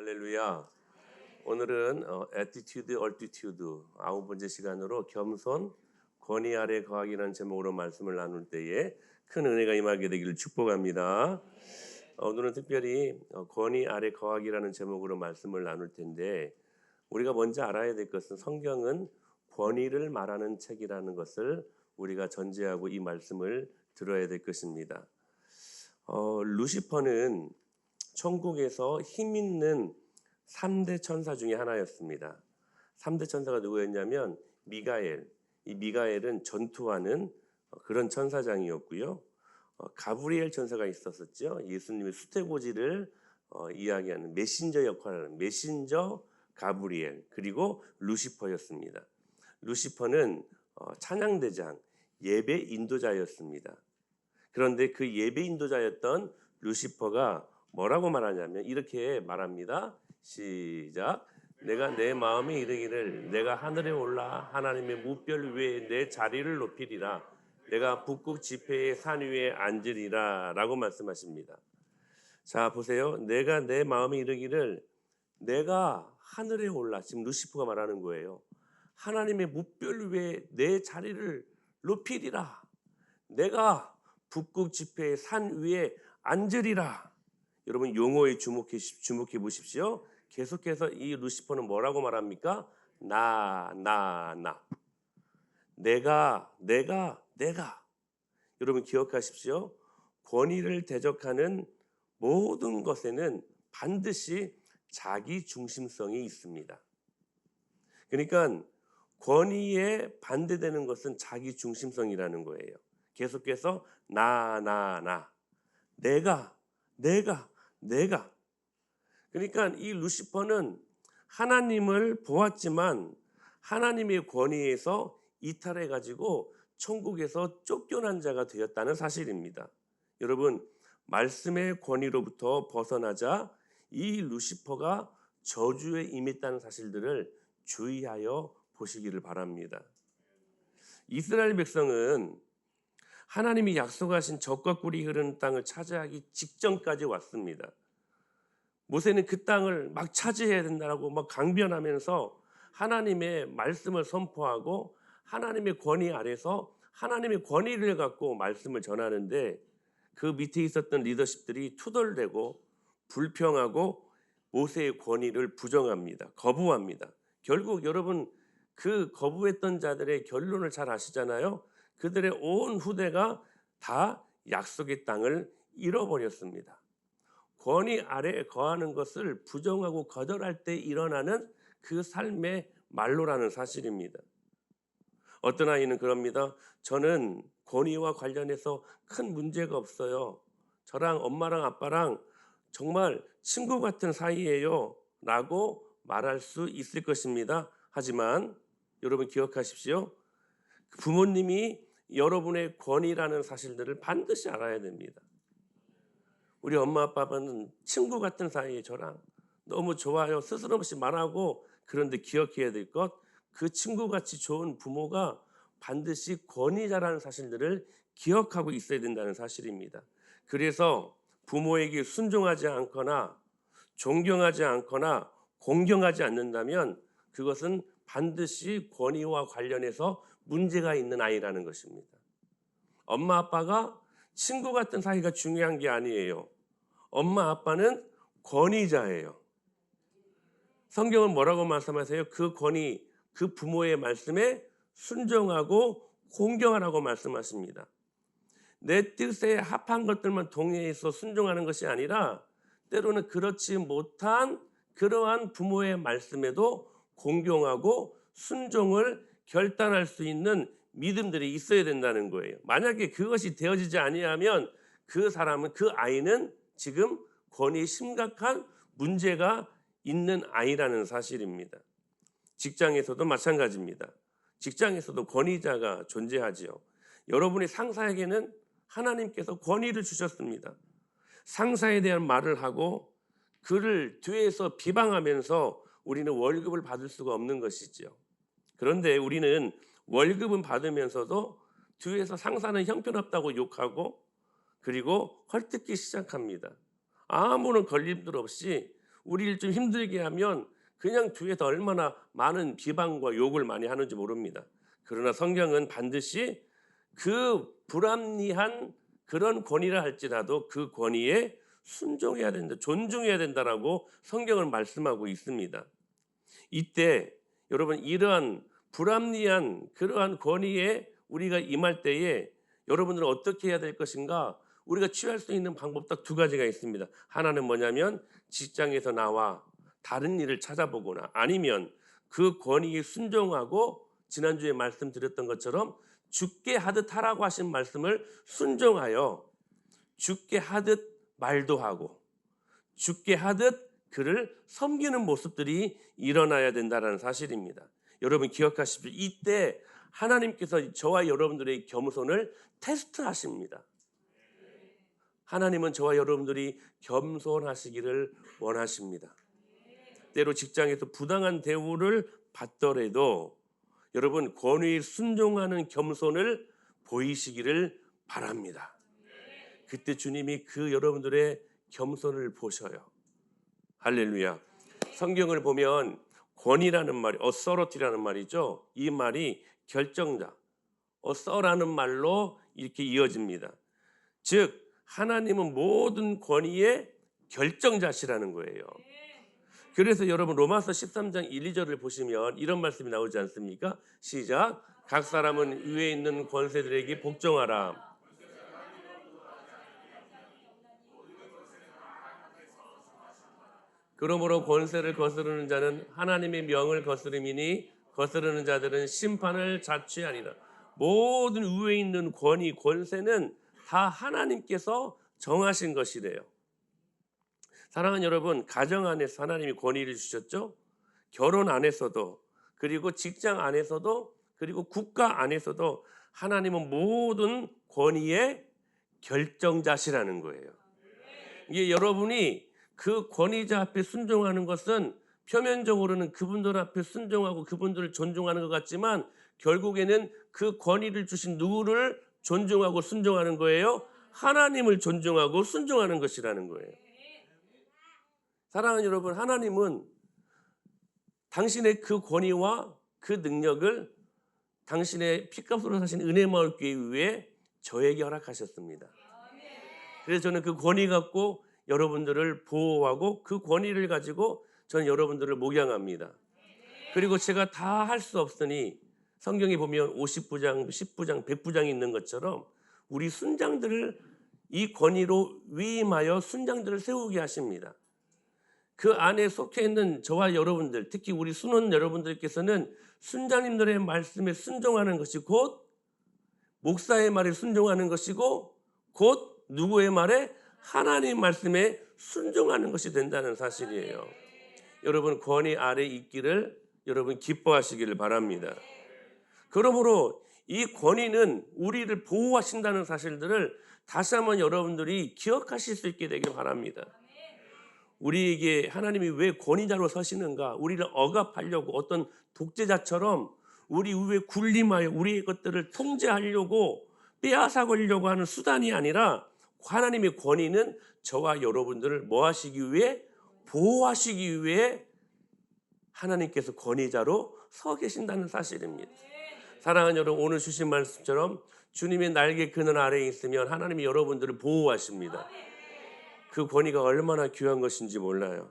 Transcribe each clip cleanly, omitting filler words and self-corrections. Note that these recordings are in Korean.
할렐루야. 오늘은 Attitude, Altitude 9번째 시간으로 겸손, 권위 아래 거하기라는 제목으로 말씀을 나눌 때에 큰 은혜가 임하게 되기를 축복합니다. 오늘은 특별히 권위 아래 거하기라는 제목으로 말씀을 나눌 텐데, 우리가 먼저 알아야 될 것은 성경은 권위를 말하는 책이라는 것을 우리가 전제하고 이 말씀을 들어야 될 것입니다. 루시퍼는 천국에서 힘 있는 3대 천사 중에 하나였습니다. 3대 천사가 누구였냐면 미가엘. 이 미가엘은 전투하는 그런 천사장이었고요. 가브리엘 천사가 있었었죠. 예수님의 수태고지를 이야기하는 메신저 역할을 하는 메신저 가브리엘, 그리고 루시퍼였습니다. 루시퍼는 찬양대장, 예배 인도자였습니다. 그런데 그 예배 인도자였던 루시퍼가 뭐라고 말하냐면 이렇게 말합니다. 시작. 내가 내 마음에 이르기를 내가 하늘에 올라 하나님의 무별 위에 내 자리를 높이리라. 내가 북극 지폐의 산 위에 앉으리라 라고 말씀하십니다. 자, 보세요. 내가 내 마음에 이르기를 내가 하늘에 올라, 지금 루시퍼가 말하는 거예요. 하나님의 무별 위에 내 자리를 높이리라. 내가 북극 지폐의 산 위에 앉으리라. 여러분 용어에 주목해 보십시오. 계속해서 이 루시퍼는 뭐라고 말합니까? 나. 내가. 여러분 기억하십시오. 권위를 대적하는 모든 것에는 반드시 자기 중심성이 있습니다. 그러니까 권위에 반대되는 것은 자기 중심성이라는 거예요. 계속해서 나. 내가. 그러니까 이 루시퍼는 하나님을 보았지만 하나님의 권위에서 이탈해가지고 천국에서 쫓겨난 자가 되었다는 사실입니다. 여러분, 말씀의 권위로부터 벗어나자 이 루시퍼가 저주에 임했다는 사실들을 주의하여 보시기를 바랍니다. 이스라엘 백성은 하나님이 약속하신 젖과 꿀이 흐르는 땅을 차지하기 직전까지 왔습니다. 모세는 그 땅을 막 차지해야 된다고 막 강변하면서 하나님의 말씀을 선포하고 하나님의 권위 아래서 하나님의 권위를 갖고 말씀을 전하는데, 그 밑에 있었던 리더십들이 투덜대고 불평하고 모세의 권위를 부정합니다. 거부합니다. 결국 여러분, 그 거부했던 자들의 결론을 잘 아시잖아요. 그들의 온 후대가 다 약속의 땅을 잃어버렸습니다. 권위 아래에 거하는 것을 부정하고 거절할 때 일어나는 그 삶의 말로라는 사실입니다. 어떤 아이는 그럽니다. 저는 권위와 관련해서 큰 문제가 없어요. 저랑 엄마랑 아빠랑 정말 친구 같은 사이예요 라고 말할 수 있을 것입니다. 하지만 여러분 기억하십시오. 부모님이 여러분의 권위라는 사실들을 반드시 알아야 됩니다. 우리 엄마 아빠는 친구 같은 사이에 저랑 너무 좋아요. 스스럼 없이 말하고, 그런데 기억해야 될 것, 그 친구같이 좋은 부모가 반드시 권위자라는 사실들을 기억하고 있어야 된다는 사실입니다. 그래서 부모에게 순종하지 않거나 존경하지 않거나 공경하지 않는다면 그것은 반드시 권위와 관련해서 문제가 있는 아이라는 것입니다. 엄마 아빠가 친구 같은 사이가 중요한 게 아니에요. 엄마 아빠는 권위자예요. 성경은 뭐라고 말씀하세요? 그 권위, 그 부모의 말씀에 순종하고 공경하라고 말씀하십니다. 내 뜻에 합한 것들만 동의해서 순종하는 것이 아니라 때로는 그렇지 못한 그러한 부모의 말씀에도 공경하고 순종을 결단할 수 있는 믿음들이 있어야 된다는 거예요. 만약에 그것이 되어지지 아니하면 그 사람은, 그 아이는 지금 권위에 심각한 문제가 있는 아이라는 사실입니다. 직장에서도 마찬가지입니다. 직장에서도 권위자가 존재하지요. 여러분의 상사에게는 하나님께서 권위를 주셨습니다. 상사에 대한 말을 하고 그를 뒤에서 비방하면서 우리는 월급을 받을 수가 없는 것이지요. 그런데 우리는 월급은 받으면서도 뒤에서 상사는 형편없다고 욕하고 그리고 헐뜯기 시작합니다. 아무런 걸림돌 없이 우리를 좀 힘들게 하면 그냥 주위에서 얼마나 많은 비방과 욕을 많이 하는지 모릅니다. 그러나 성경은 반드시 그 불합리한 그런 권위라 할지라도 그 권위에 순종해야 된다, 존중해야 된다라고 성경은 말씀하고 있습니다. 이때 여러분 이러한 불합리한 그러한 권위에 우리가 임할 때에 여러분들은 어떻게 해야 될 것인가? 우리가 취할 수 있는 방법 딱 두 가지가 있습니다. 하나는 뭐냐면 직장에서 나와 다른 일을 찾아보거나 아니면 그 권위에 순종하고 지난주에 말씀드렸던 것처럼 죽게 하듯 하라고 하신 말씀을 순종하여 죽게 하듯 말도 하고 죽게 하듯 그를 섬기는 모습들이 일어나야 된다는 사실입니다. 여러분 기억하십시오. 이때 하나님께서 저와 여러분들의 겸손을 테스트하십니다. 하나님은 저와 여러분들이 겸손하시기를 원하십니다. 때로 직장에서 부당한 대우를 받더라도 여러분 권위에 순종하는 겸손을 보이시기를 바랍니다. 그때 주님이 그 여러분들의 겸손을 보셔요. 할렐루야. 성경을 보면 권위라는 말이 authority라는 말이죠. 이 말이 결정자, author라는 말로 이렇게 이어집니다. 즉 하나님은 모든 권위의 결정자시라는 거예요. 그래서 여러분 로마서 13장 1, 2절을 보시면 이런 말씀이 나오지 않습니까? 시작. 각 사람은 위에 있는 권세들에게 복종하라. 그러므로 권세를 거스르는 자는 하나님의 명을 거스름이니 거스르는 자들은 심판을 자취하리라. 모든 위에 있는 권위, 권세는 다 하나님께서 정하신 것이래요. 사랑하는 여러분, 가정 안에서 하나님이 권위를 주셨죠. 결혼 안에서도, 그리고 직장 안에서도, 그리고 국가 안에서도 하나님은 모든 권위의 결정자시라는 거예요. 이게 여러분이 그 권위자 앞에 순종하는 것은 표면적으로는 그분들 앞에 순종하고 그분들을 존중하는 것 같지만 결국에는 그 권위를 주신 누구를 존중하고 순종하는 거예요? 하나님을 존중하고 순종하는 것이라는 거예요. 사랑하는 여러분, 하나님은 당신의 그 권위와 그 능력을 당신의 피값으로 사신 은혜마을 교회 위에 저에게 허락하셨습니다. 그래서 저는 그 권위 갖고 여러분들을 보호하고 그 권위를 가지고 저는 여러분들을 목양합니다. 그리고 제가 다 할 수 없으니 성경에 보면 50부장, 10부장, 100부장이 있는 것처럼 우리 순장들을 이 권위로 위임하여 순장들을 세우게 하십니다. 그 안에 속해 있는 저와 여러분들, 특히 우리 순원 여러분들께서는 순장님들의 말씀에 순종하는 것이 곧 목사의 말에 순종하는 것이고 곧 누구의 말에? 하나님 말씀에 순종하는 것이 된다는 사실이에요. 여러분 권위 아래 있기를 여러분 기뻐하시기를 바랍니다. 그러므로 이 권위는 우리를 보호하신다는 사실들을 다시 한번 여러분들이 기억하실 수 있게 되길 바랍니다. 우리에게 하나님이 왜 권위자로 서시는가? 우리를 억압하려고 어떤 독재자처럼 우리 위에 군림하여 우리의 것들을 통제하려고 빼앗아가려고 하는 수단이 아니라 하나님의 권위는 저와 여러분들을 뭐 하시기 위해? 보호하시기 위해 하나님께서 권위자로 서 계신다는 사실입니다. 사랑하는 여러분, 오늘 주신 말씀처럼 주님의 날개 그늘 아래에 있으면 하나님이 여러분들을 보호하십니다. 그 권위가 얼마나 귀한 것인지 몰라요.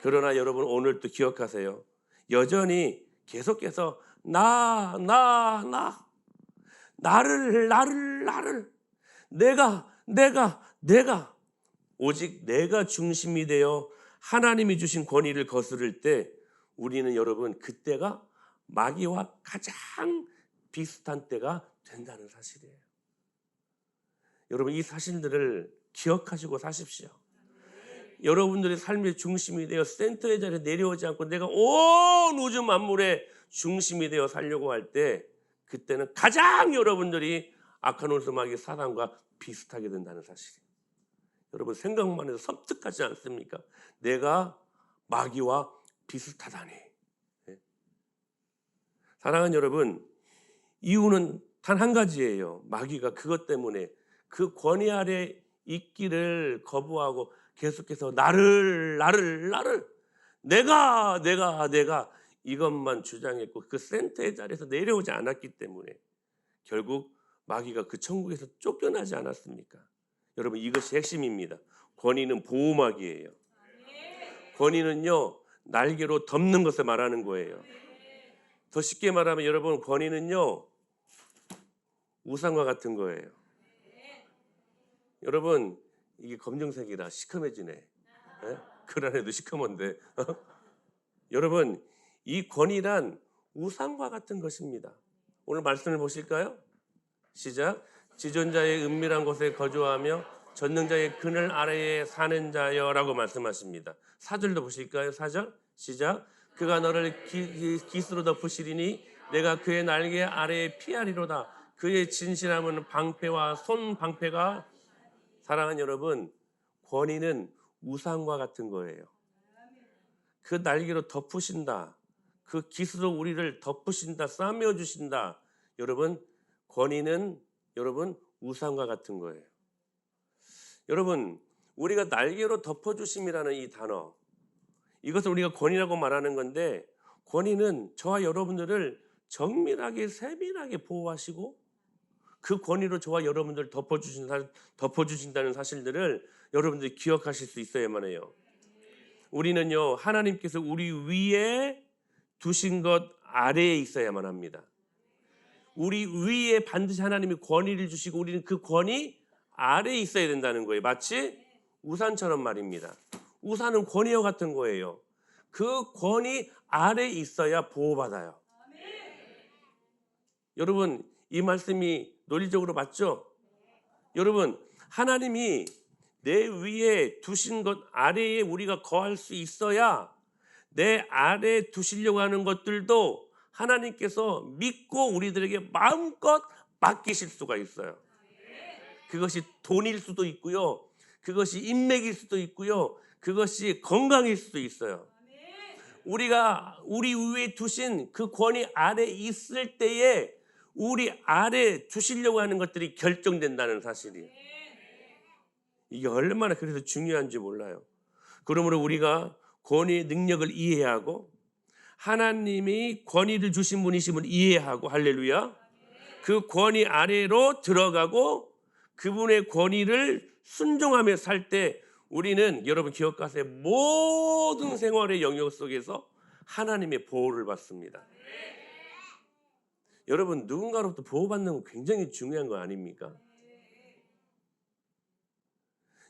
그러나 여러분 오늘 또 기억하세요. 여전히 계속해서 나를 내가 오직 내가 중심이 되어 하나님이 주신 권위를 거스를 때 우리는 여러분 그때가 마귀와 가장 비슷한 때가 된다는 사실이에요. 여러분 이 사실들을 기억하시고 사십시오. 여러분들의 삶의 중심이 되어 센터의 자리에 내려오지 않고 내가 온 우주 만물의 중심이 되어 살려고 할 때 그때는 가장 여러분들이 악한 원수마귀 사단과 비슷하게 된다는 사실이에요. 여러분 생각만 해도 섬뜩하지 않습니까? 내가 마귀와 비슷하다니. 네. 사랑하는 여러분, 이유는 단 한 가지예요. 마귀가 그것 때문에 그 권위 아래 있기를 거부하고 계속해서 나를 내가 이것만 주장했고 그 센터의 자리에서 내려오지 않았기 때문에 결국 마귀가 그 천국에서 쫓겨나지 않았습니까? 여러분, 이것이 핵심입니다. 권위는 보호막이에요. 권위는요, 날개로 덮는 것을 말하는 거예요. 더 쉽게 말하면 여러분, 권위는요, 우상과 같은 거예요. 여러분, 이게 검정색이라 시커매지네. 예? 그 안에도 시커먼데. 여러분, 이 권위란 우상과 같은 것입니다. 오늘 말씀을 보실까요? 시작. 지존자의 은밀한 곳에 거주하며 전능자의 그늘 아래에 사는 자여라고 말씀하십니다. 4절도 보실까요? 4절 시작. 그가 너를 깃으로 덮으시리니 내가 그의 날개 아래에 피하리로다. 그의 진실함은 방패와 손방패가. 사랑하는 여러분, 권위는 우상과 같은 거예요. 그 날개로 덮으신다. 그 깃으로 우리를 덮으신다. 싸매어주신다. 여러분, 권위는 여러분 우상과 같은 거예요. 여러분, 우리가 날개로 덮어주심이라는 이 단어, 이것을 우리가 권위라고 말하는 건데, 권위는 저와 여러분들을 정밀하게 세밀하게 보호하시고 그 권위로 저와 여러분들을 덮어주신다는 사실들을 여러분들이 기억하실 수 있어야만 해요. 우리는요, 하나님께서 우리 위에 두신 것 아래에 있어야만 합니다. 우리 위에 반드시 하나님이 권위를 주시고 우리는 그 권위 아래에 있어야 된다는 거예요. 마치 우산처럼 말입니다. 우산은 권위와 같은 거예요. 그 권위 아래에 있어야 보호받아요. 여러분, 이 말씀이 논리적으로 맞죠? 여러분, 하나님이 내 위에 두신 것 아래에 우리가 거할 수 있어야 내 아래에 두시려고 하는 것들도 하나님께서 믿고 우리들에게 마음껏 맡기실 수가 있어요. 그것이 돈일 수도 있고요. 그것이 인맥일 수도 있고요. 그것이 건강일 수도 있어요. 우리가 우리 위에 두신 그 권위 아래 있을 때에 우리 아래 주시려고 하는 것들이 결정된다는 사실이에요. 이게 얼마나 그래서 중요한지 몰라요. 그러므로 우리가 권위의 능력을 이해하고 하나님이 권위를 주신 분이심을 이해하고, 할렐루야, 그 권위 아래로 들어가고 그분의 권위를 순종하며 살 때 우리는, 여러분 기억하세요, 모든 생활의 영역 속에서 하나님의 보호를 받습니다. 여러분, 누군가로부터 보호받는 건 굉장히 중요한 거 아닙니까?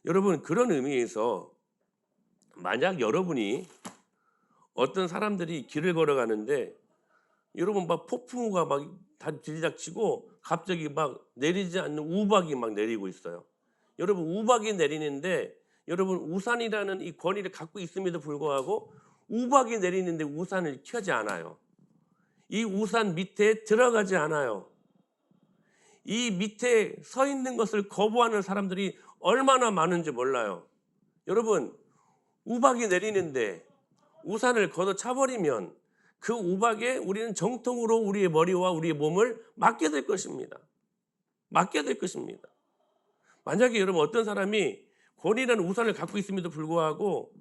여러분, 그런 의미에서 만약 여러분이 어떤 사람들이 길을 걸어가는데 여러분 막 폭풍우가 막 다리 들이닥치고 갑자기 막 내리지 않는 우박이 막 내리고 있어요. 여러분, 우박이 내리는데 여러분 우산이라는 이 권위를 갖고 있음에도 불구하고 우박이 내리는데 우산을 켜지 않아요. 이 우산 밑에 들어가지 않아요. 이 밑에 서 있는 것을 거부하는 사람들이 얼마나 많은지 몰라요. 여러분, 우박이 내리는데 우산을 걷어차버리면 그 우박에 우리는 정통으로 우리의 머리와 우리의 몸을 맞게 될 것입니다. 맞게 될 것입니다. 만약에 여러분 어떤 사람이 권위라는 우산을 갖고 있음에도 불구하고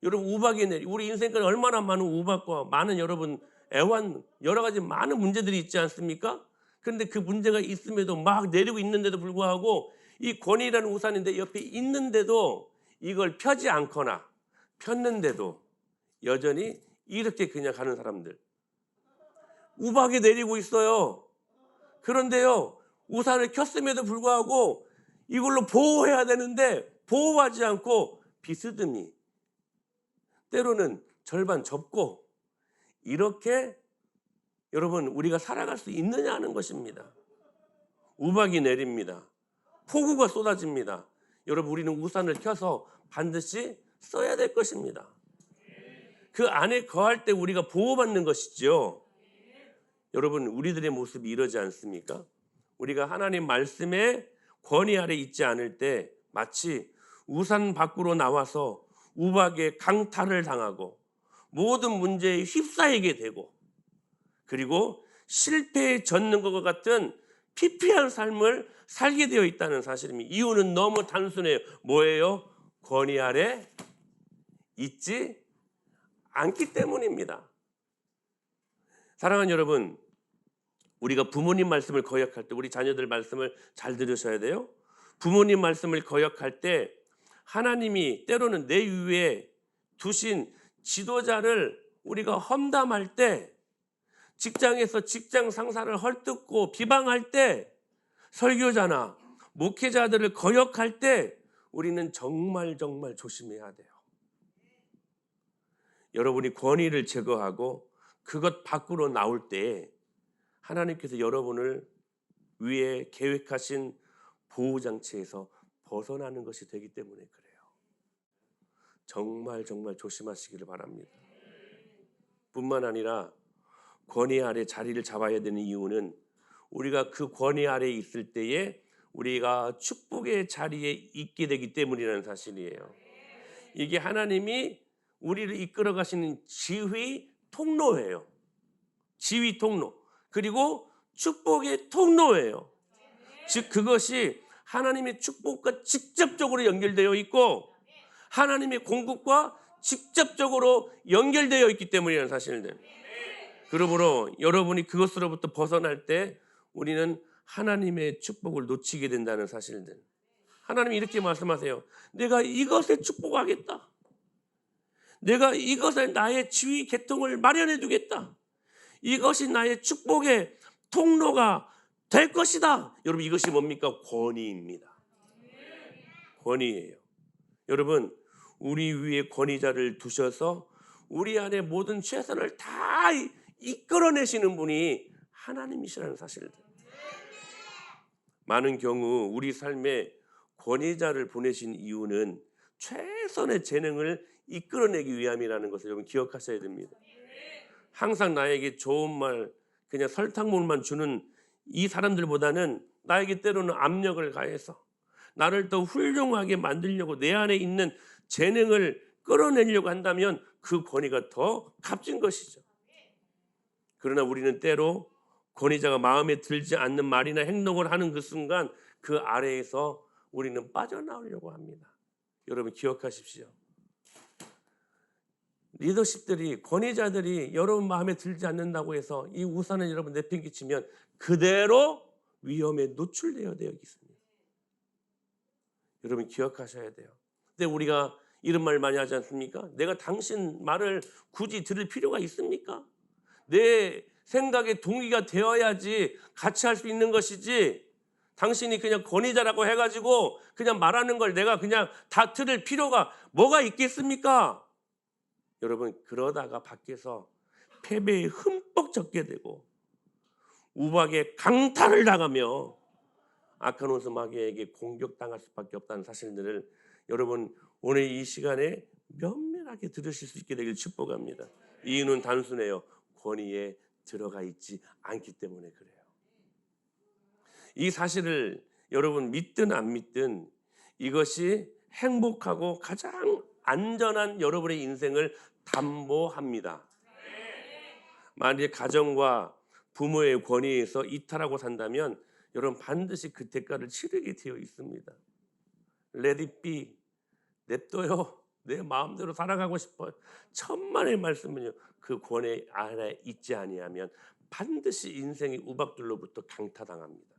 여러분 우박이 우리 인생까지 얼마나 많은 우박과 많은 여러분 애환 여러 가지 많은 문제들이 있지 않습니까? 그런데 그 문제가 있음에도 막 내리고 있는데도 불구하고 이 권위라는 우산인데 옆에 있는데도 이걸 펴지 않거나 폈는데도 여전히 이렇게 그냥 가는 사람들, 우박이 내리고 있어요. 그런데요, 우산을 켰음에도 불구하고 이걸로 보호해야 되는데 보호하지 않고 비스듬히 때로는 절반 접고 이렇게 여러분 우리가 살아갈 수 있느냐 하는 것입니다. 우박이 내립니다. 폭우가 쏟아집니다. 여러분, 우리는 우산을 켜서 반드시 써야 될 것입니다. 그 안에 거할 때 우리가 보호받는 것이죠. 여러분, 우리들의 모습이 이러지 않습니까? 우리가 하나님 말씀의 권위 아래 있지 않을 때 마치 우산 밖으로 나와서 우박에 강탈을 당하고 모든 문제에 휩싸이게 되고 그리고 실패에 젖는 것과 같은 피폐한 삶을 살게 되어 있다는 사실입니다. 이유는 너무 단순해요. 뭐예요? 권위 아래 있지 않기 때문입니다. 사랑하는 여러분, 우리가 부모님 말씀을 거역할 때 우리 자녀들 말씀을 잘 들으셔야 돼요. 부모님 말씀을 거역할 때 하나님이 때로는 내 위에 두신 지도자를 우리가 험담할 때, 직장에서 직장 상사를 헐뜯고 비방할 때, 설교자나 목회자들을 거역할 때 우리는 정말 조심해야 돼요. 여러분이 권위를 제거하고 그것 밖으로 나올 때 하나님께서 여러분을 위해 계획하신 보호장치에서 벗어나는 것이 되기 때문에 그래요. 정말 조심하시기를 바랍니다. 뿐만 아니라 권위 아래 자리를 잡아야 되는 이유는 우리가 그 권위 아래에 있을 때에 우리가 축복의 자리에 있게 되기 때문이라는 사실이에요. 이게 하나님이 우리를 이끌어 가시는 지휘 통로예요. 지휘 통로. 그리고 축복의 통로예요. 즉 그것이 하나님의 축복과 직접적으로 연결되어 있고 하나님의 공급과 직접적으로 연결되어 있기 때문이라는 사실들. 그러므로 여러분이 그것으로부터 벗어날 때 우리는 하나님의 축복을 놓치게 된다는 사실들. 하나님이 이렇게 말씀하세요. 내가 이것에 축복하겠다. 내가 이것에 나의 지위 계통을 마련해 두겠다. 이것이 나의 축복의 통로가 될 것이다. 여러분 이것이 뭡니까? 권위입니다. 권위예요. 여러분 우리 위에 권위자를 두셔서 우리 안에 모든 최선을 다 이끌어내시는 분이 하나님이시라는 사실들. 많은 경우 우리 삶에 권위자를 보내신 이유는 최선의 재능을 이끌어내기 위함이라는 것을 여러분 기억하셔야 됩니다. 항상 나에게 좋은 말, 그냥 설탕물만 주는 이 사람들보다는 나에게 때로는 압력을 가해서 나를 더 훌륭하게 만들려고 내 안에 있는 재능을 끌어내려고 한다면 그 권위가 더 값진 것이죠. 그러나 우리는 때로 권위자가 마음에 들지 않는 말이나 행동을 하는 그 순간 그 아래에서 우리는 빠져나오려고 합니다. 여러분 기억하십시오. 리더십들이, 권위자들이 여러분 마음에 들지 않는다고 해서 이 우산을 여러분 내팽개치면 그대로 위험에 노출되어야 되겠습니다. 여러분 기억하셔야 돼요. 근데 우리가 이런 말 많이 하지 않습니까? 내가 당신 말을 굳이 들을 필요가 있습니까? 내 생각에 동의가 되어야지 같이 할 수 있는 것이지, 당신이 그냥 권위자라고 해가지고 그냥 말하는 걸 내가 그냥 다 들을 필요가 뭐가 있겠습니까? 여러분 그러다가 밖에서 패배에 흠뻑 젖게 되고 우박에 강탈을 당하며 악한 옷을 마귀에게 공격당할 수밖에 없다는 사실들을 여러분 오늘 이 시간에 면밀하게 들으실 수 있게 되길 축복합니다. 이유는 단순해요. 권위에 들어가 있지 않기 때문에 그래요. 이 사실을 여러분 믿든 안 믿든 이것이 행복하고 가장 안전한 여러분의 인생을 담보합니다. 만약에 가정과 부모의 권위에서 이탈하고 산다면 여러분 반드시 그 대가를 치르게 되어 있습니다. Let it be. 냅둬요. 내 마음대로 살아가고 싶어요. 천만의 말씀은요. 그 권위 아래 있지 아니하면 반드시 인생의 우박들로부터 강타당합니다.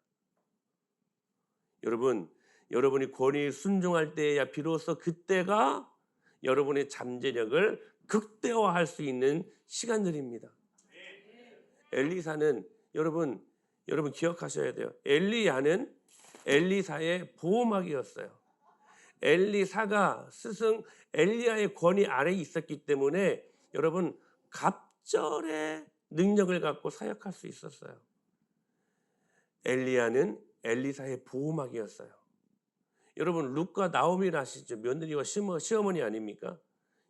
여러분, 여러분이 권위에 순종할 때야 비로소 그때가 여러분의 잠재력을 극대화할 수 있는 시간들입니다. 엘리사는 여러분 기억하셔야 돼요. 엘리야는 엘리사의 보호막이었어요. 엘리사가 스승 엘리야의 권위 아래에 있었기 때문에 여러분 갑절의 능력을 갖고 사역할 수 있었어요. 엘리야는 엘리사의 보호막이었어요. 여러분 룻과 나오미를 아시죠? 며느리와 시어머니 아닙니까?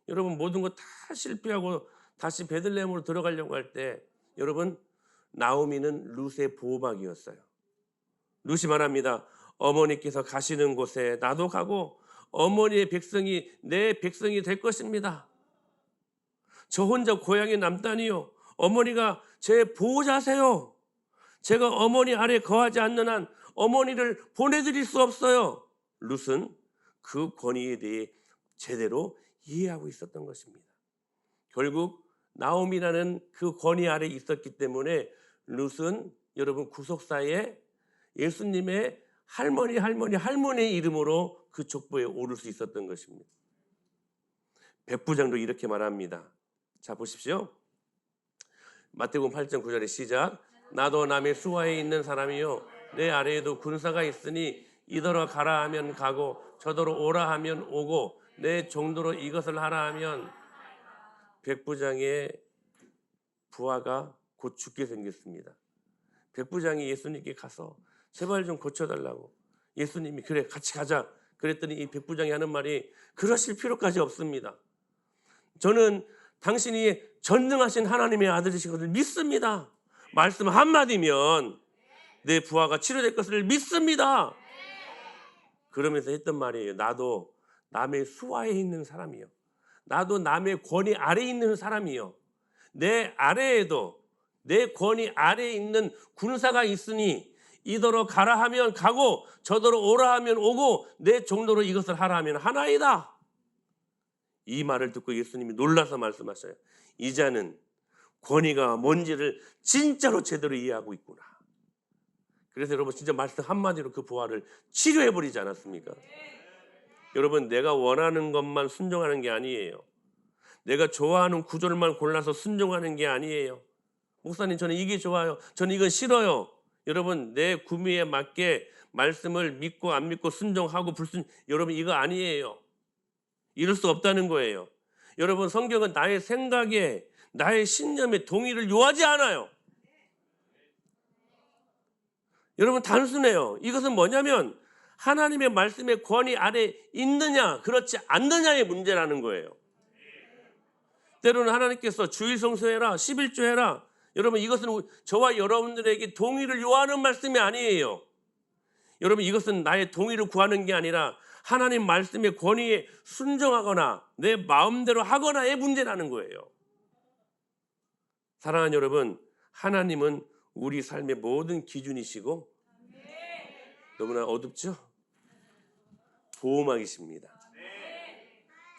여러분 모든 거 다 실패하고 다시 베들레헴으로 들어가려고 할 때 여러분 나오미는 룻의 보호막이었어요. 룻이 말합니다. 어머니께서 가시는 곳에 나도 가고 어머니의 백성이 내 백성이 될 것입니다. 저 혼자 고향에 남다니요. 어머니가 제 보호자세요. 제가 어머니 아래 거하지 않는 한 어머니를 보내드릴 수 없어요. 룻은 그 권위에 대해 제대로 이해하고 있었던 것입니다. 결국 나오미라는 그 권위 아래 있었기 때문에 룻은 여러분 구속사에 예수님의 할머니의 이름으로 그 족보에 오를 수 있었던 것입니다. 백부장도 이렇게 말합니다. 자 보십시오. 마태복음 8장 9절의 시작. 나도 남의 수하에 있는 사람이요 내 아래에도 군사가 있으니 이더러 가라 하면 가고 저더러 오라 하면 오고 내 정도로 이것을 하라 하면. 백부장의 부하가 곧 죽게 생겼습니다. 백부장이 예수님께 가서 제발 좀 고쳐달라고. 예수님이 그래 같이 가자 그랬더니 이 백부장이 하는 말이 그러실 필요까지 없습니다. 저는 당신이 전능하신 하나님의 아들이신 것을 믿습니다. 말씀 한마디면 내 부하가 치료될 것을 믿습니다. 그러면서 했던 말이에요. 나도 남의 수하에 있는 사람이요 나도 남의 권위 아래에 있는 사람이요 내 아래에도 내 권위 아래에 있는 군사가 있으니 이더러 가라 하면 가고 저더러 오라 하면 오고 내 정도로 이것을 하라 하면 하나이다. 이 말을 듣고 예수님이 놀라서 말씀하셔요. 이 자는 권위가 뭔지를 진짜로 제대로 이해하고 있구나. 그래서 여러분 진짜 말씀 한마디로 그 부하를 치료해버리지 않았습니까? 여러분 내가 원하는 것만 순종하는 게 아니에요. 내가 좋아하는 구절만 골라서 순종하는 게 아니에요. 목사님 저는 이게 좋아요. 저는 이건 싫어요. 여러분 내 구미에 맞게 말씀을 믿고 안 믿고 순종하고 여러분 이거 아니에요. 이럴 수 없다는 거예요. 여러분 성경은 나의 생각에 나의 신념에 동의를 요하지 않아요. 여러분 단순해요. 이것은 뭐냐면 하나님의 말씀의 권위 아래 있느냐 그렇지 않느냐의 문제라는 거예요. 때로는 하나님께서 주일 성수해라 11조 해라. 여러분 이것은 저와 여러분들에게 동의를 요하는 말씀이 아니에요. 여러분 이것은 나의 동의를 구하는 게 아니라 하나님 말씀의 권위에 순종하거나 내 마음대로 하거나의 문제라는 거예요. 사랑하는 여러분, 하나님은 우리 삶의 모든 기준이시고 너무나 어둡죠? 보호막이십니다.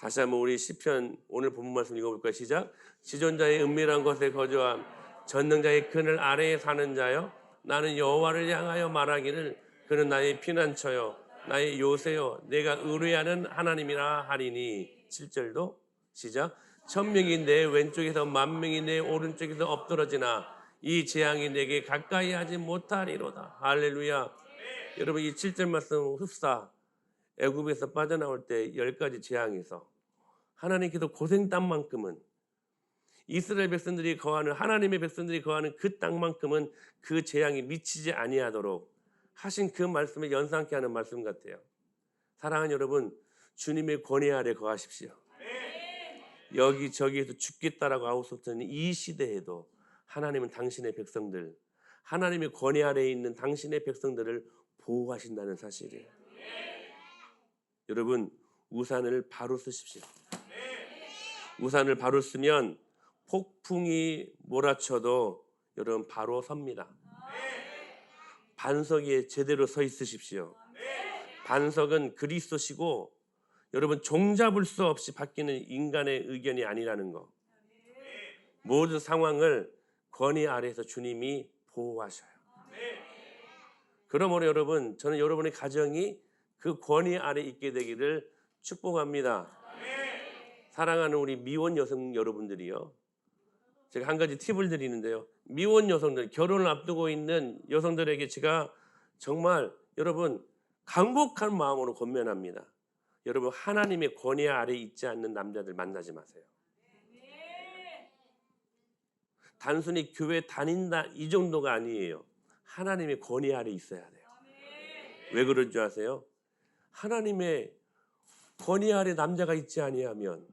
다시 한번 우리 시편 오늘 본문 말씀 읽어볼까요? 시작. 지존자의 은밀한 곳에 거주함 전능자의 그늘 아래에 사는 자여 나는 여호와를 향하여 말하기를 그는 나의 피난처요 나의 요새요 내가 의뢰하는 하나님이라 하리니. 7절도 시작. 천명이 내 왼쪽에서 만명이 내 오른쪽에서 엎드러지나 이 재앙이 내게 가까이 하지 못하리로다. 할렐루야. 여러분 이 7절 말씀 흡사 애굽에서 빠져나올 때 10가지 재앙에서 하나님께서 고생 땅만큼은 이스라엘 백성들이 거하는 하나님의 백성들이 거하는 그 땅만큼은 그 재앙이 미치지 아니하도록 하신 그 말씀을 연상케 하는 말씀 같아요. 사랑하는 여러분 주님의 권위 아래 거하십시오. 여기저기에서 죽겠다라고 아우성하는 이 시대에도 하나님은 당신의 백성들 하나님의 권위 아래에 있는 당신의 백성들을 보호하신다는 사실이에요. 여러분 우산을 바로 쓰십시오. 우산을 바로 쓰면 폭풍이 몰아쳐도 여러분 바로 섭니다. 반석 위에 제대로 서 있으십시오. 반석은 그리스도시고 여러분 종잡을 수 없이 바뀌는 인간의 의견이 아니라는 거. 모든 상황을 권위 아래에서 주님이 보호하셔요. 그러므로 여러분 저는 여러분의 가정이 그 권위 아래 있게 되기를 축복합니다. 사랑하는 우리 미혼 여성 여러분들이요. 제가 한 가지 팁을 드리는데요. 미혼 여성들, 결혼을 앞두고 있는 여성들에게 제가 정말 여러분 간곡한 마음으로 권면합니다. 여러분 하나님의 권위 아래 있지 않는 남자들 만나지 마세요. 단순히 교회 다닌다 이 정도가 아니에요. 하나님의 권위 아래 있어야 돼요. 왜 그런 줄 아세요? 하나님의 권위 아래 남자가 있지 아니하면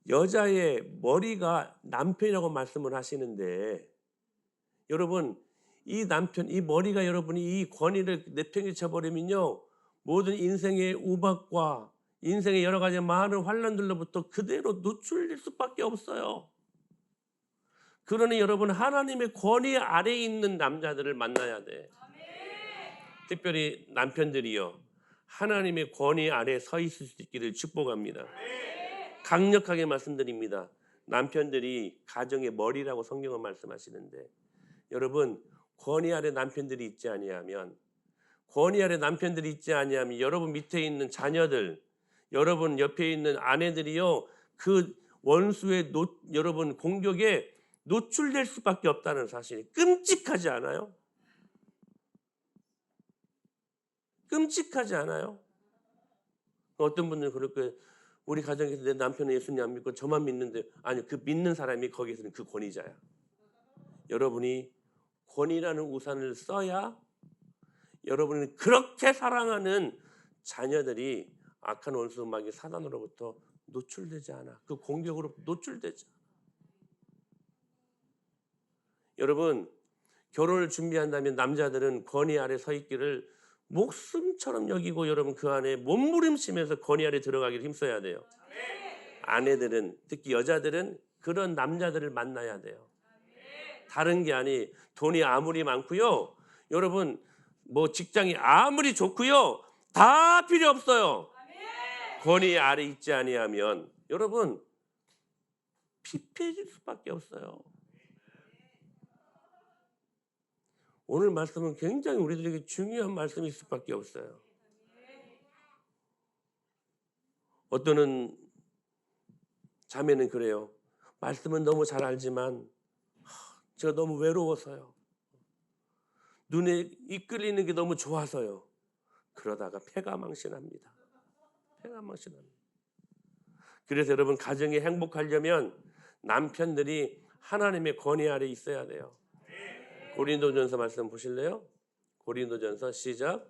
여자의 머리가 남편이라고 말씀을 하시는데 여러분 이 남편, 이 머리가 여러분이 이 권위를 내팽개쳐 버리면요 모든 인생의 우박과 인생의 여러 가지 많은 환란들로부터 그대로 노출될 수밖에 없어요. 그러니 여러분 하나님의 권위 아래에 있는 남자들을 만나야 돼. 특별히 남편들이요 하나님의 권위 아래 서 있을 수 있기를 축복합니다. 강력하게 말씀드립니다. 남편들이 가정의 머리라고 성경은 말씀하시는데, 여러분, 권위 아래 남편들이 있지 아니하면, 권위 아래 남편들이 있지 아니하면 여러분 밑에 있는 자녀들, 여러분 옆에 있는 아내들이요, 그 원수의 여러분 공격에 노출될 수밖에 없다는 사실이 끔찍하지 않아요? 끔찍하지 않아요? 어떤 분들은 그럴 거예요. 우리 가정에서 내 남편은 예수님 안 믿고 저만 믿는데, 아니, 그 믿는 사람이 거기서는 그 권위자야. 여러분이 권위라는 우산을 써야 여러분이 그렇게 사랑하는 자녀들이 악한 원수 마귀 사단으로부터 노출되지 않아. 그 공격으로 노출되지 않아. 여러분, 결혼을 준비한다면 남자들은 권위 아래 서 있기를 목숨처럼 여기고, 여러분 그 안에 몸부림치면서 권위 아래 들어가기를 힘써야 돼요. 아내들은, 특히 여자들은 그런 남자들을 만나야 돼요. 다른 게 아니, 돈이 아무리 많고요, 여러분 뭐 직장이 아무리 좋고요, 다 필요 없어요. 권위 아래 있지 아니하면 여러분 피폐해질 수밖에 없어요. 오늘 말씀은 굉장히 우리들에게 중요한 말씀일 수밖에 없어요. 어떤 자매는 그래요. 말씀은 너무 잘 알지만 제가 너무 외로워서요. 눈에 이끌리는 게 너무 좋아서요. 그러다가 패가망신합니다. 패가망신합니다. 그래서 여러분, 가정이 행복하려면 남편들이 하나님의 권위 아래 있어야 돼요. 고린도전서 말씀 보실래요? 고린도전서 시작.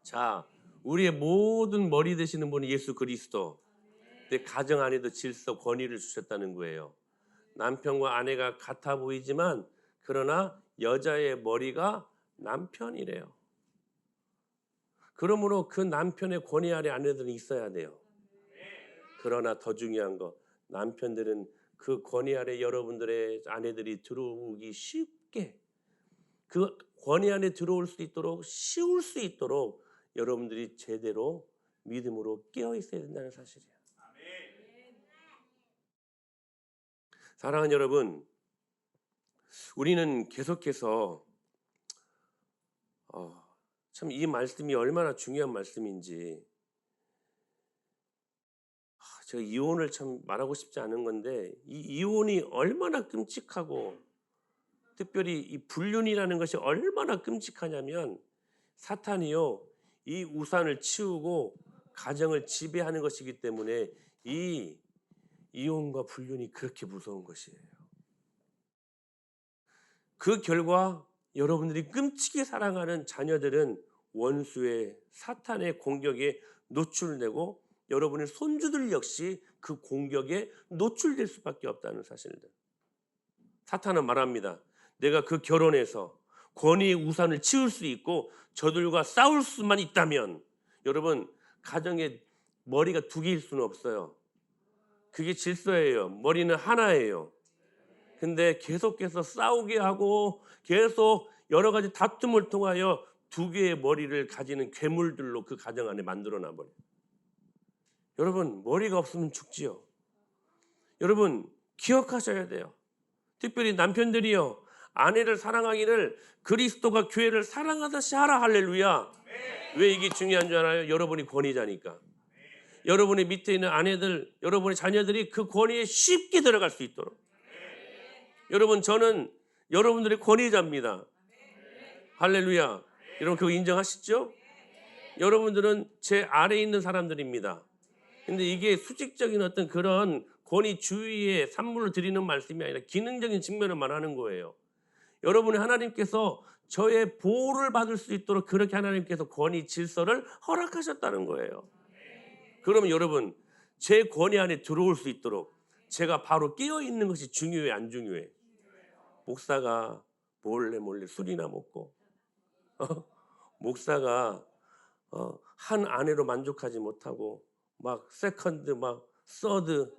자, 우리의 모든 머리 되시는 분이 예수 그리스도. 근데 가정 안에도 질서, 권위를 주셨다는 거예요. 남편과 아내가 같아 보이지만 그러나 여자의 머리가 남편이래요. 그러므로 그 남편의 권위 아래 아내들은 있어야 돼요. 그러나 더 중요한 거, 남편들은 그 권위 아래 여러분들의 아내들이 들어오기 쉽게, 그 권위 안에 들어올 수 있도록, 쉬울 수 있도록 여러분들이 제대로 믿음으로 깨어 있어야 된다는 사실이에요. 사랑하는 여러분, 우리는 계속해서 참 이 말씀이 얼마나 중요한 말씀인지, 제가 이혼을 참 말하고 싶지 않은 건데, 이 이혼이 얼마나 끔찍하고, 특별히 이 불륜이라는 것이 얼마나 끔찍하냐면, 사탄이요, 이 우산을 치우고 가정을 지배하는 것이기 때문에 이 이혼과 불륜이 그렇게 무서운 것이에요. 그 결과 여러분들이 끔찍히 사랑하는 자녀들은 원수의 사탄의 공격에 노출되고, 여러분의 손주들 역시 그 공격에 노출될 수밖에 없다는 사실들. 사탄은 말합니다. 내가 그 결혼에서 권위의 우산을 치울 수 있고 저들과 싸울 수만 있다면, 여러분, 가정에 머리가 두 개일 수는 없어요. 그게 질서예요. 머리는 하나예요. 근데 계속해서 싸우게 하고 계속 여러 가지 다툼을 통하여 두 개의 머리를 가지는 괴물들로 그 가정 안에 만들어 놔버려요. 여러분, 머리가 없으면 죽지요. 여러분, 기억하셔야 돼요. 특별히 남편들이요, 아내를 사랑하기를 그리스도가 교회를 사랑하듯이 하라. 할렐루야. 왜 이게 중요한 줄 알아요? 여러분이 권위자니까. 여러분의 밑에 있는 아내들, 여러분의 자녀들이 그 권위에 쉽게 들어갈 수 있도록. 여러분, 저는 여러분들의 권위자입니다. 할렐루야. 여러분 그거 인정하시죠? 여러분들은 제 아래에 있는 사람들입니다. 근데 이게 수직적인 어떤 그런 권위 주의의 산물을 드리는 말씀이 아니라 기능적인 측면을 말하는 거예요. 여러분의 하나님께서 저의 보호를 받을 수 있도록 그렇게 하나님께서 권위 질서를 허락하셨다는 거예요. 그러면 여러분, 제 권위 안에 들어올 수 있도록 제가 바로 깨어 있는 것이 중요해, 안 중요해? 목사가 몰래 술이나 먹고, 목사가 한 아내로 만족하지 못하고 막 세컨드, 막 서드,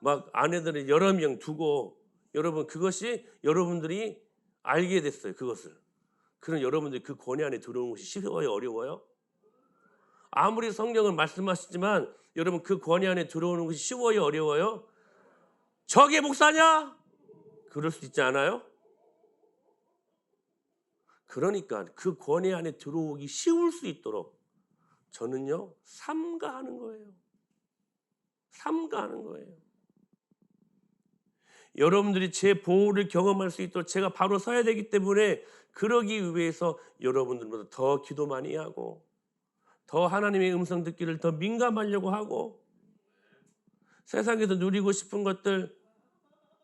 막 아내들을 여러 명 두고 여러분 그것이 여러분들이 알게 됐어요. 그것을. 그럼 여러분들이 그 권위 안에 들어오는 것이 쉬워요, 어려워요? 아무리 성경을 말씀하시지만 여러분 그 권위 안에 들어오는 것이 쉬워요, 어려워요? 저게 목사냐? 그럴 수 있지 않아요? 그러니까 그 권위 안에 들어오기 쉬울 수 있도록 저는요 삼가하는 거예요. 삼가하는 거예요. 여러분들이 제 보호를 경험할 수 있도록 제가 바로 서야 되기 때문에 그러기 위해서 여러분들보다 더 기도 많이 하고 더 하나님의 음성 듣기를 더 민감하려고 하고 세상에서 누리고 싶은 것들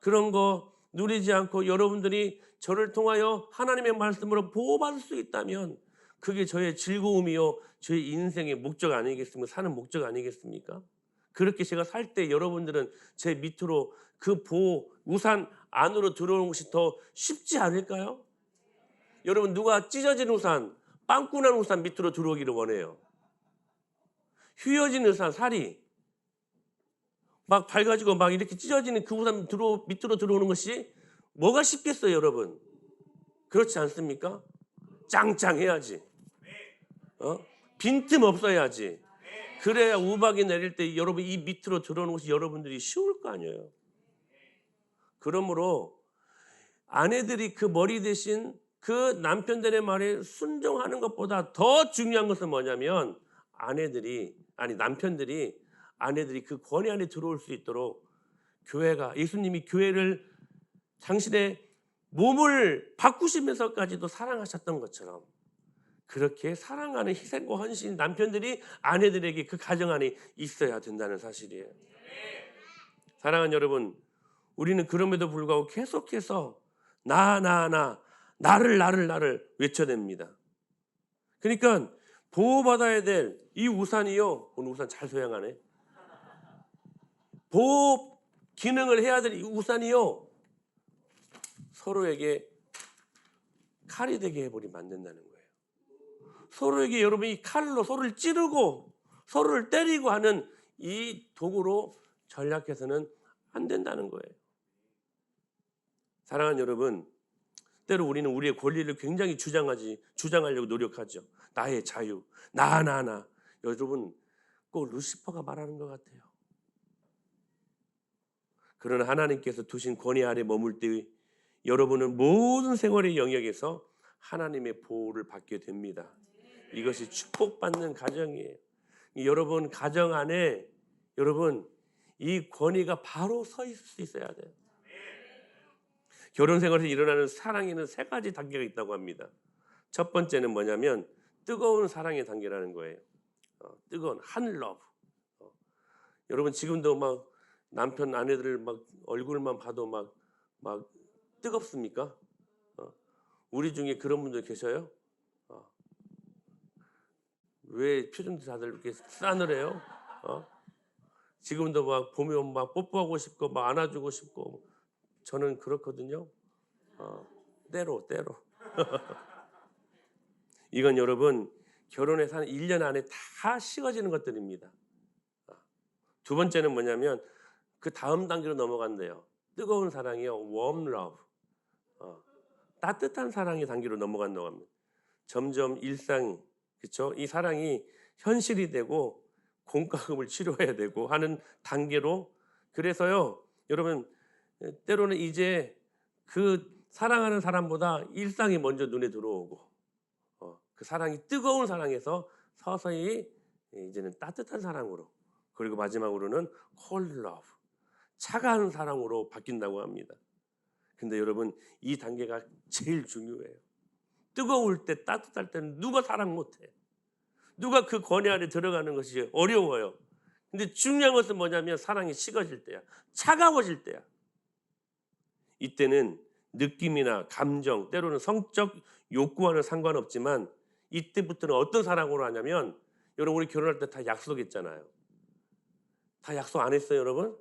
그런 거 누리지 않고 여러분들이 저를 통하여 하나님의 말씀으로 보호받을 수 있다면 그게 저의 즐거움이요 저의 인생의 목적 아니겠습니까? 사는 목적 아니겠습니까? 그렇게 제가 살 때 여러분들은 제 밑으로 그 보호 우산 안으로 들어오는 것이 더 쉽지 않을까요? 여러분 누가 찢어진 우산 빵꾸난 우산 밑으로 들어오기를 원해요? 휘어진 우산 살이 막 밝아지고 막 이렇게 찢어지는 그 우산 밑으로 들어오는 것이 뭐가 쉽겠어요, 여러분? 그렇지 않습니까? 짱짱해야지. 빈틈 없어야지. 그래야 우박이 내릴 때 여러분 이 밑으로 들어오는 것이 여러분들이 쉬울 거 아니에요. 그러므로 아내들이 그 머리 대신 그 남편들의 말에 순종하는 것보다 더 중요한 것은 뭐냐면 남편들이 아내들이 그 권위 안에 들어올 수 있도록 교회가 예수님이 교회를 당신의 몸을 바꾸시면서까지도 사랑하셨던 것처럼 그렇게 사랑하는 희생과 헌신 남편들이 아내들에게 그 가정 안에 있어야 된다는 사실이에요. 사랑하는 여러분, 우리는 그럼에도 불구하고 계속해서 나를 외쳐댑니다. 그러니까 보호받아야 될 이 우산이요. 오늘 우산 잘 소양하네. 보호 기능을 해야 될 이 우산이요. 서로에게 칼이 되게 해버리면 안 된다는 거예요. 서로에게 여러분이 칼로 서로를 찌르고 서로를 때리고 하는 이 도구로 전략해서는 안 된다는 거예요. 사랑하는 여러분, 때로 우리는 우리의 권리를 굉장히 주장하려고 노력하죠. 나의 자유, 나. 여러분, 꼭 루시퍼가 말하는 것 같아요. 그러나 하나님께서 두신 권위 아래 머물 때 여러분은 모든 생활의 영역에서 하나님의 보호를 받게 됩니다. 이것이 축복받는 가정이에요. 여러분 가정 안에 여러분 이 권위가 바로 서 있을 수 있어야 돼요. 결혼 생활에서 일어나는 사랑에는 세 가지 단계가 있다고 합니다. 첫 번째는 뭐냐면 뜨거운 사랑의 단계라는 거예요. 뜨거운 한러브. 여러분 지금도 막 남편 아내들 막 얼굴만 봐도 막 뜨겁습니까? 우리 중에 그런 분들 계셔요? 왜 표정도 다들 이렇게 싸늘해요? 지금도 막 보면 막 뽀뽀하고 싶고 막 안아주고 싶고 저는 그렇거든요. 때로. 이건 여러분 결혼해서 한 1년 안에 다 식어지는 것들입니다. 두 번째는 뭐냐면 그 다음 단계로 넘어간대요. 뜨거운 사랑이요. warm love. 따뜻한 사랑의 단계로 넘어간다고 합니다. 점점 일상, 그렇죠? 이 사랑이 현실이 되고 공과금을 치료해야 되고 하는 단계로 그래서요. 여러분 때로는 이제 그 사랑하는 사람보다 일상이 먼저 눈에 들어오고 그 사랑이 뜨거운 사랑에서 서서히 이제는 따뜻한 사랑으로 그리고 마지막으로는 cold love 차가운 사랑으로 바뀐다고 합니다. 근데 여러분 이 단계가 제일 중요해요. 뜨거울 때 따뜻할 때는 누가 사랑 못해. 누가 그 권위 안에 들어가는 것이 어려워요. 근데 중요한 것은 뭐냐면 사랑이 식어질 때야. 차가워질 때야. 이때는 느낌이나 감정 때로는 성적 욕구와는 상관없지만 이때부터는 어떤 사랑으로 하냐면 여러분 우리 결혼할 때 다 약속했잖아요. 다 약속 안 했어요 여러분?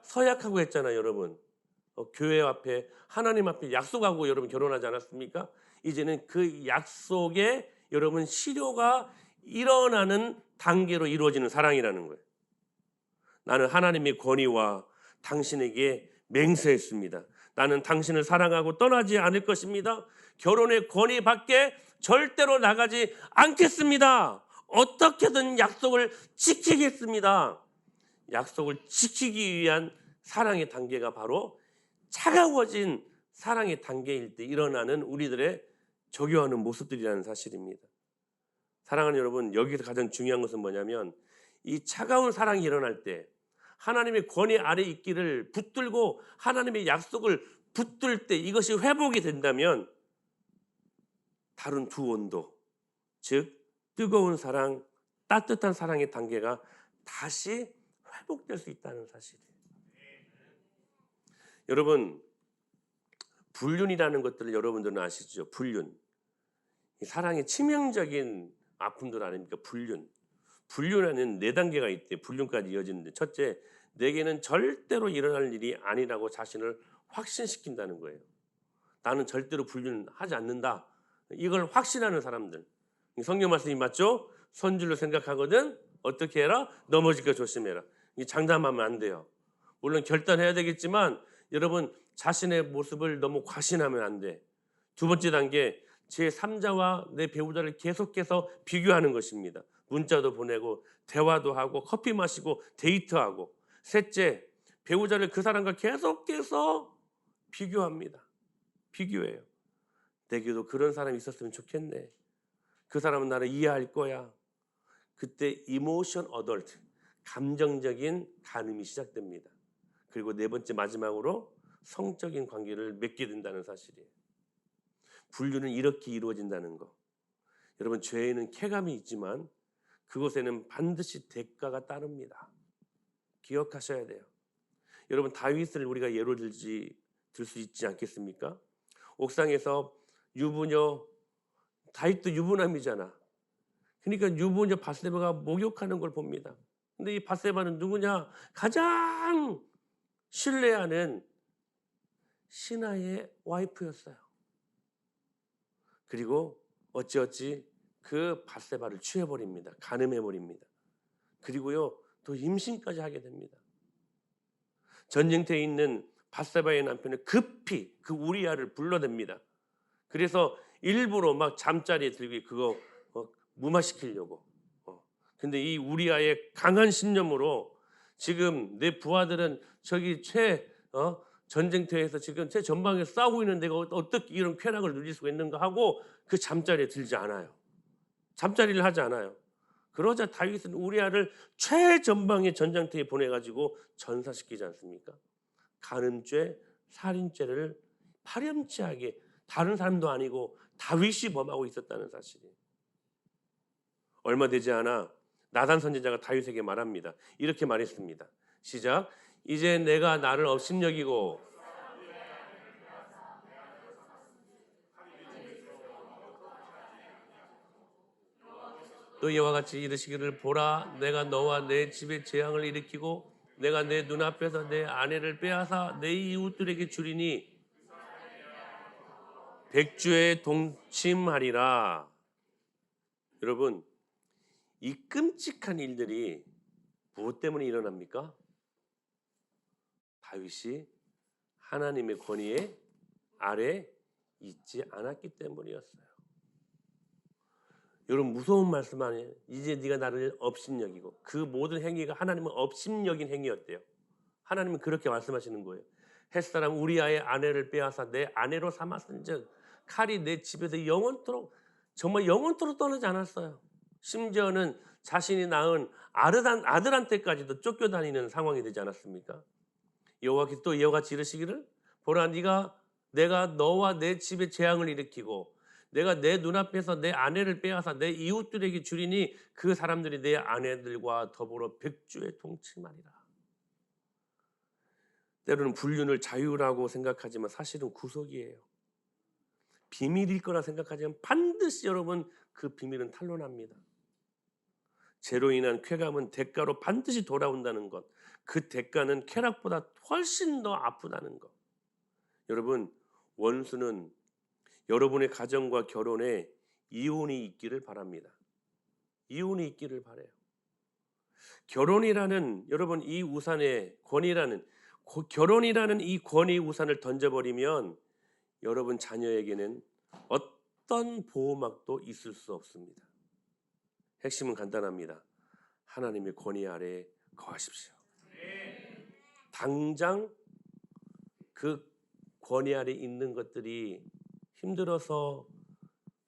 서약하고 했잖아요 여러분. 교회 앞에 하나님 앞에 약속하고 여러분 결혼하지 않았습니까? 이제는 그 약속에 여러분 실효가 일어나는 단계로 이루어지는 사랑이라는 거예요. 나는 하나님의 권위와 당신에게 맹세했습니다. 나는 당신을 사랑하고 떠나지 않을 것입니다. 결혼의 권위 밖에 절대로 나가지 않겠습니다. 어떻게든 약속을 지키겠습니다. 약속을 지키기 위한 사랑의 단계가 바로 차가워진 사랑의 단계일 때 일어나는 우리들의 저교하는 모습들이라는 사실입니다. 사랑하는 여러분, 여기서 가장 중요한 것은 뭐냐면 이 차가운 사랑이 일어날 때 하나님의 권위 아래 있기를 붙들고 하나님의 약속을 붙들 때 이것이 회복이 된다면 다른 두 온도, 즉 뜨거운 사랑, 따뜻한 사랑의 단계가 다시 회복될 수 있다는 사실이에요. 여러분, 불륜이라는 것들을 여러분들은 아시죠? 불륜. 사랑의 치명적인 아픔들 아닙니까? 불륜. 불륜에는 4단계가 있대요. 불륜까지 이어지는데 첫째, 내게는 절대로 일어날 일이 아니라고 자신을 확신시킨다는 거예요. 나는 절대로 불륜하지 않는다. 이걸 확신하는 사람들. 성경 말씀이 맞죠? 선줄로 생각하거든 어떻게 해라? 넘어질까 조심해라. 장담하면 안 돼요. 물론 결단해야 되겠지만 여러분 자신의 모습을 너무 과신하면 안 돼. 두 번째 단계, 제 3자와 내 배우자를 계속해서 비교하는 것입니다. 문자도 보내고 대화도 하고 커피 마시고 데이트하고. 셋째, 배우자를 그 사람과 계속해서 비교합니다. 비교해요. 내게도 그런 사람이 있었으면 좋겠네. 그 사람은 나를 이해할 거야. 그때 이모션 어덜트, 감정적인 간음이 시작됩니다. 그리고 네 번째 마지막으로 성적인 관계를 맺게 된다는 사실이에요. 불륜은 이렇게 이루어진다는 거. 여러분, 죄에는 쾌감이 있지만 그것에는 반드시 대가가 따릅니다. 기억하셔야 돼요. 여러분, 다윗을 우리가 예로 들 수 있지 않겠습니까? 옥상에서 유부녀, 다윗도 유부남이잖아. 그러니까 유부녀 밧세바가 목욕하는 걸 봅니다. 근데 이 밧세바는 누구냐? 가장 신뢰하는 신하의 와이프였어요. 그리고 어찌어찌 그 밧세바를 취해버립니다. 간음해버립니다. 그리고요 또 임신까지 하게 됩니다. 전쟁터에 있는 밧세바의 남편은 급히 그 우리아를 불러냅니다. 그래서 일부러 막 잠자리에 들고 그거 무마시키려고. 근데 이 우리아의 강한 신념으로 지금 내 부하들은 저기 전쟁터에서 지금 최 전방에 싸우고 있는 내가 어떻게 이런 쾌락을 누릴 수가 있는가 하고 그 잠자리에 들지 않아요. 잠자리를 하지 않아요. 그러자 다윗은 우리아를 최전방의 전장터에 보내가지고 전사시키지 않습니까? 간음죄, 살인죄를 파렴치하게 다른 사람도 아니고 다윗이 범하고 있었다는 사실이에요. 얼마 되지 않아 나단 선지자가 다윗에게 말합니다. 이렇게 말했습니다. 시작. 이제 내가 나를 업신여기고 또 이와 같이 이르시기를 보라 내가 너와 내 집에 재앙을 일으키고 내가 내 눈앞에서 내 아내를 빼앗아 내 이웃들에게 주리니 백주에 동침하리라. 여러분, 이 끔찍한 일들이 무엇 때문에 일어납니까? 다윗이 하나님의 권위에 아래 있지 않았기 때문이었어요. 여러분, 무서운 말씀 아니에요? 이제 네가 나를 업신여기고. 그 모든 행위가 하나님은 업신여긴 행위였대요. 하나님은 그렇게 말씀하시는 거예요. 햇사람 우리아의 아내를 빼앗아 내 아내로 삼았은즉 칼이 내 집에서 영원토록 정말 영원토록 떠나지 않았어요. 심지어는 자신이 낳은 아들한테까지도 쫓겨다니는 상황이 되지 않았습니까? 여호와께서 또 이와 같이 이르시기를 보라 내가 너와 내 집에 재앙을 일으키고 내가 내 눈앞에서 내 아내를 빼앗아 내 이웃들에게 주리니 그 사람들이 내 아내들과 더불어 백주에 동침하리라. 때로는 불륜을 자유라고 생각하지만 사실은 구속이에요. 비밀일 거라 생각하지만 반드시 여러분 그 비밀은 탄로납니다. 죄로 인한 쾌감은 대가로 반드시 돌아온다는 것. 그 대가는 쾌락보다 훨씬 더 아프다는 것. 여러분, 원수는 여러분의 가정과 결혼에 이혼이 있기를 바랍니다. 이혼이 있기를 바라요. 결혼이라는 여러분 이 우산의 권위라는 결혼이라는 이 권위의 우산을 던져버리면 여러분 자녀에게는 어떤 보호막도 있을 수 없습니다. 핵심은 간단합니다. 하나님의 권위 아래에 거하십시오. 당장 그 권위 아래 있는 것들이 힘들어서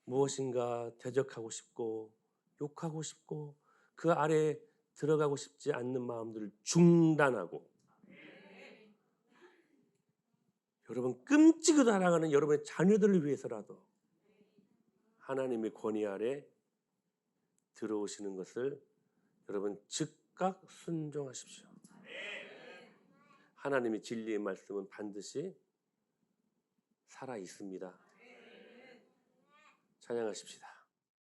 무엇인가 대적하고 싶고 욕하고 싶고 그 아래에 들어가고 싶지 않는 마음들을 중단하고, 여러분 끔찍이도 살아가는 여러분의 자녀들을 위해서라도 하나님의 권위 아래 들어오시는 것을 여러분 즉각 순종하십시오. 하나님의 진리의 말씀은 반드시 살아 있습니다. 찬양하십시다.